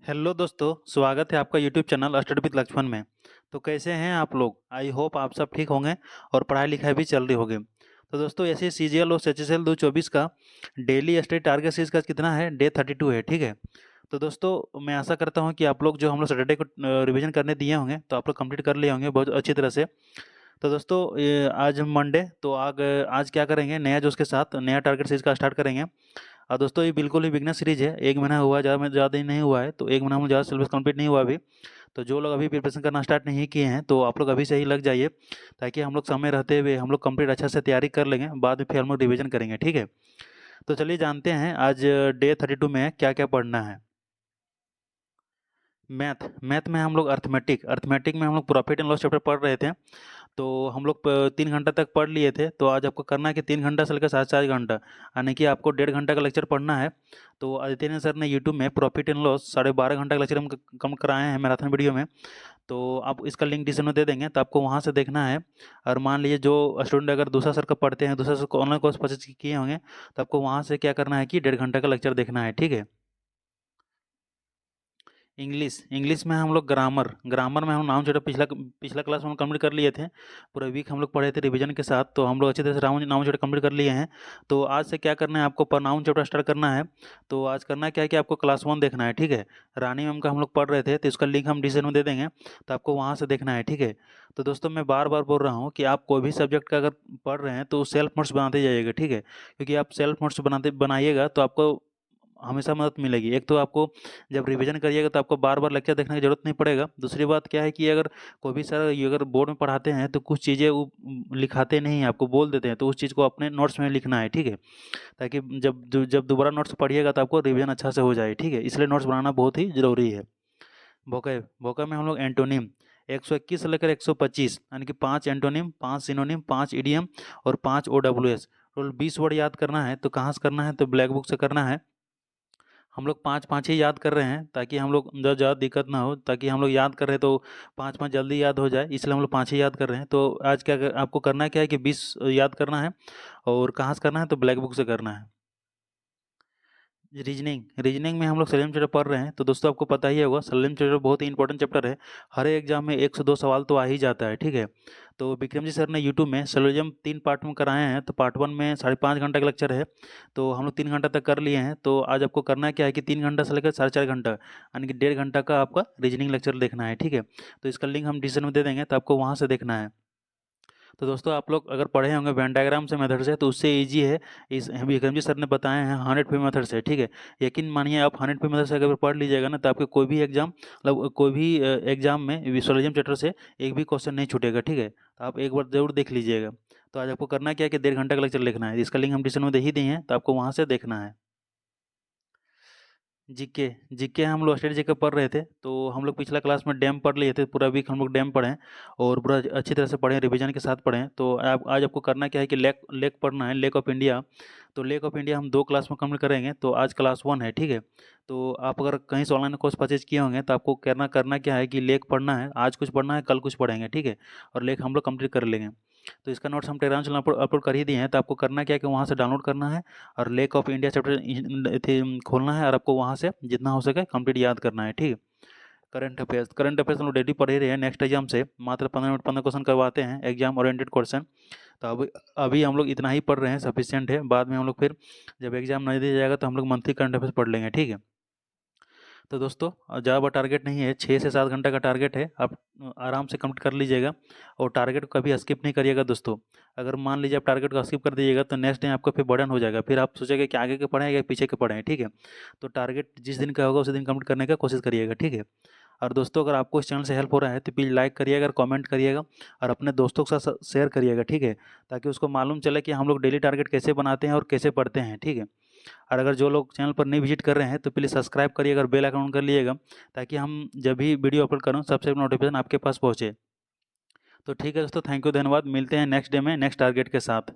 Hello दोस्तों, स्वागत है आपका YouTube channel study with Lakshman में। तो कैसे हैं आप लोग? आई होप आप सब ठीक होंगे और पढ़ाई लिखाई भी चल रही होगी। तो दोस्तों, ऐसे सीजीएल और एचएसएल 2024 का डेली स्टडी टारगेट सीरीज का कितना है? डे 32 है, ठीक है। तो दोस्तों, मैं आशा करता हूं कि आप लोग जो हम लोग सैटरडे को रिवीजन करने दिए होंगे तो आप लोग कंप्लीट कर लिए होंगे बहुत अच्छी तरह से। तो दोस्तों, आज मंडे तो आज क्या करेंगे, नया जोश के साथ नया टारगेट सीरीज का स्टार्ट करेंगे। और दोस्तों, ये बिल्कुल ही बिगनर सीरीज है, एक महीना हुआ है, ज़्यादा ही नहीं हुआ है, तो एक महीना में ज़्यादा सिलेबस कंप्लीट नहीं हुआ अभी। तो जो लोग अभी प्रिपरेशन करना स्टार्ट नहीं किए हैं तो आप लोग अभी से ही लग जाइए, ताकि हम लोग समय रहते हुए हम लोग कंप्लीट अच्छा से तैयारी कर लेंगे, बाद में फिर हम लोग रिविजन करेंगे, ठीक है। तो चलिए जानते हैं आज डे 32 में क्या क्या पढ़ना है। मैथ मैथ में हम लोग अर्थमेटिक अर्थमेटिक में हम लोग प्रॉफिट एंड लॉस चैप्टर पढ़ रहे थे। तो हम लोग 3 घंटा तक पढ़ लिए थे। तो आज आपको करना है कि 3 घंटा से लेकर 4.5 घंटा, यानी कि आपको 1.5 घंटा का लेक्चर पढ़ना है। तो आदित्य सर ने यूट्यूब में प्रॉफिट एंड लॉस 12.5 घंटा का लेक्चर हम कम कराए हैं मैराथन वीडियो में। तो आप इसका लिंक डिस्क्रिप्शन में दे देंगे, तो आपको वहाँ से देखना है। और मान लीजिए जो स्टूडेंट अगर दूसरा सर का पढ़ते हैं, दूसरा सर को ऑनलाइन कोर्स परचेज किए होंगे, तो आपको वहाँ से क्या करना है कि 1.5 घंटा का लेक्चर देखना है, ठीक है। इंग्लिश इंग्लिश में हम लोग ग्रामर ग्रामर में हम नाउन चैप्टर पिछला पिछला क्लास में हम कंप्लीट कर लिए थे। पूरा वीक हम लोग पढ़े थे रिवीजन के साथ, तो हम लोग अच्छी तरह से नाउन नाउन चैप्टर कंप्लीट कर लिए हैं। तो आज से क्या करना है, आपको पर नाउन चैप्टर स्टार्ट करना है। तो आज करना क्या है कि आपको क्लास 1 देखना है, ठीक है। रानी मैम का हम लोग पढ़ रहे थे, तो इसका लिंक हम डिस्क्रिप्शन में दे देंगे, तो आपको वहाँ से देखना है, ठीक है। तो दोस्तों, मैं बार बार बोल रहा हूँ कि आप कोई भी सब्जेक्ट का अगर पढ़ रहे हैं तो सेल्फ नोट्स बनाते जाइएगा, ठीक है। क्योंकि आप सेल्फ नोट्स बनाइएगा तो आपको हमेशा मदद मिलेगी। एक तो आपको जब रिवीजन करिएगा तो आपको बार-बार लेक्चर देखने की ज़रूरत नहीं पड़ेगा। दूसरी बात क्या है कि अगर कोई भी सर ये अगर बोर्ड में पढ़ाते हैं तो कुछ चीज़ें वो लिखाते नहीं हैं, आपको बोल देते हैं, तो उस चीज़ को अपने नोट्स में लिखना है, ठीक है? ताकि जब दोबारा नोट्स पढ़िएगा तो आपको रिवीजन अच्छा से हो जाए, ठीक है? इसलिए नोट्स बनाना बहुत ही ज़रूरी है। वोकैब वोकैब में हम लोग एंटोनिम 121 से लेकर 125, यानी कि 5 एंटोनिम, 5 सिनोनिम, 5 इडियम और 5 ओडब्ल्यूएस। टोटल 20 वर्ड याद करना है। तो कहाँ से करना है? तो ब्लैक बुक से करना है। हम लोग 5-5 ही याद कर रहे हैं, ताकि हम लोग जब ज़्यादा दिक्कत ना हो, ताकि हम लोग याद कर रहे हैं तो 5-5 जल्दी याद हो जाए, इसलिए हम लोग 5 ही याद कर रहे हैं। तो आज आपको करना क्या है कि 20 याद करना है। और कहाँ से करना है? तो ब्लैक बुक से करना है। रीजनिंग रीजनिंग में हम लोग सलेम चैप्टर पढ़ रहे हैं। तो दोस्तों, आपको पता ही होगा सलेम चैप्टर बहुत ही इंपॉर्टेंट चैप्टर है। हर एक एग्जाम में 1 से 2 सवाल तो आ ही जाता है, ठीक है। तो विक्रम जी सर ने यूट्यूब में सलोजम 3 पार्ट में कराए हैं। तो पार्ट 1 में 5.5 घंटा का लेक्चर है। तो हम लोग 3 घंटा तक कर लिए हैं। तो आज आपको करना क्या है कि 3 घंटा से लेकर 4.5 घंटा, यानी कि 1.5 घंटा का आपका रीजनिंग लेक्चर देखना है, ठीक है। तो इसका लिंक हम डिस्क्रिप्शन में दे देंगे, तो आपको वहाँ से देखना है। तो दोस्तों, आप लोग अगर पढ़े होंगे वेन डायग्राम से मेथड से, तो उससे ईजी है। इस विक्रम जी सर ने बताए हैं 100 पे मेथड से, ठीक है। यकीन मानिए, आप 100 पे मेथड से अगर पढ़ लीजिएगा ना, तो आपके कोई भी एग्जाम मतलब कोई भी एग्जाम में विजुअलिज्म चैप्टर से एक भी क्वेश्चन नहीं छूटेगा, ठीक है। तो आप एक बार जरूर देख लीजिएगा। तो आज आपको करना क्या है कि 1.5 घंटा का लेक्चर लिखना है। इसका लिंक हम डिस्क्रिप्शन में दे ही दिए हैं, तो आपको वहाँ से देखना है। जीके जीके हम लोग स्टेट जीके पढ़ रहे थे। तो हम लोग पिछला क्लास में डैम पढ़ लिए थे, पूरा वीक हम लोग डैम पढ़े हैं और पूरा अच्छी तरह से पढ़े, रिवीजन के साथ पढ़े हैं। तो आज आपको करना क्या है कि लेक लेक पढ़ना है, लेक ऑफ इंडिया। तो लेक ऑफ इंडिया हम 2 क्लास में कंप्लीट करेंगे। तो आज क्लास 1 है, ठीक है। तो आप अगर कहीं से ऑनलाइन कोर्स परचेज किए होंगे तो आपको करना करना क्या है कि लेक पढ़ना है। आज कुछ पढ़ना है, कल कुछ पढ़ेंगे, ठीक है। और लेक हम लोग कंप्लीट कर लेंगे। तो इसका नोट्स हम टेलीग्राम चैनल पर अपलोड कर ही दिए हैं। तो आपको करना क्या है कि वहाँ से डाउनलोड करना है और लेक ऑफ इंडिया चैप्टर खोलना है, और आपको वहाँ से जितना हो सके कंप्लीट याद करना है, ठीक है। करंट अफेयर्स हम लोग डेली पढ़ ही रहे हैं। नेक्स्ट एग्जाम से मात्र 15 मिनट 15 क्वेश्चन करवाते हैं, एग्जाम ओरिएंटेड क्वेश्चन। तो अभी अभी हम लोग इतना ही पढ़ रहे हैं, सफिशिएंट है। बाद में हम लोग फिर जब एग्जाम नहीं दिया जाएगा तो हम लोग मंथली करंट अफेयर्स पढ़ लेंगे, ठीक है। तो दोस्तों, ज़्यादा बड़ा टारगेट नहीं है, 6 से 7 घंटा का टारगेट है। आप आराम से कंप्लीट कर लीजिएगा और टारगेट को कभी स्किप नहीं करिएगा दोस्तों। अगर मान लीजिए आप टारगेट को स्किप कर दीजिएगा तो नेक्स्ट डे आपको फिर बर्डन हो जाएगा, फिर आप सोचेंगे कि आगे के पढ़ें या पीछे के पढ़ें, ठीक है। तो टारगेट जिस दिन का होगा उसी दिन कंप्लीट करने का कोशिश करिएगा, ठीक है। और दोस्तों, अगर आपको इस चैनल से हेल्प हो रहा है तो प्लीज़ लाइक करिएगा और कमेंट करिएगा और अपने दोस्तों के साथ शेयर करिएगा, ठीक है। ताकि उसको मालूम चले कि हम लोग डेली टारगेट कैसे बनाते हैं और कैसे पढ़ते हैं, ठीक है। और अगर जो लोग चैनल पर नहीं विजिट कर रहे हैं तो प्लीज़ सब्सक्राइब करिएगा और बेल आइकन ऑन कर लीजिएगा, ताकि हम जब भी वीडियो अपलोड करूँ सबसे पहले नोटिफिकेशन आपके पास पहुँचे। तो ठीक है दोस्तों, थैंक यू, धन्यवाद। मिलते हैं नेक्स्ट डे में नेक्स्ट टारगेट के साथ।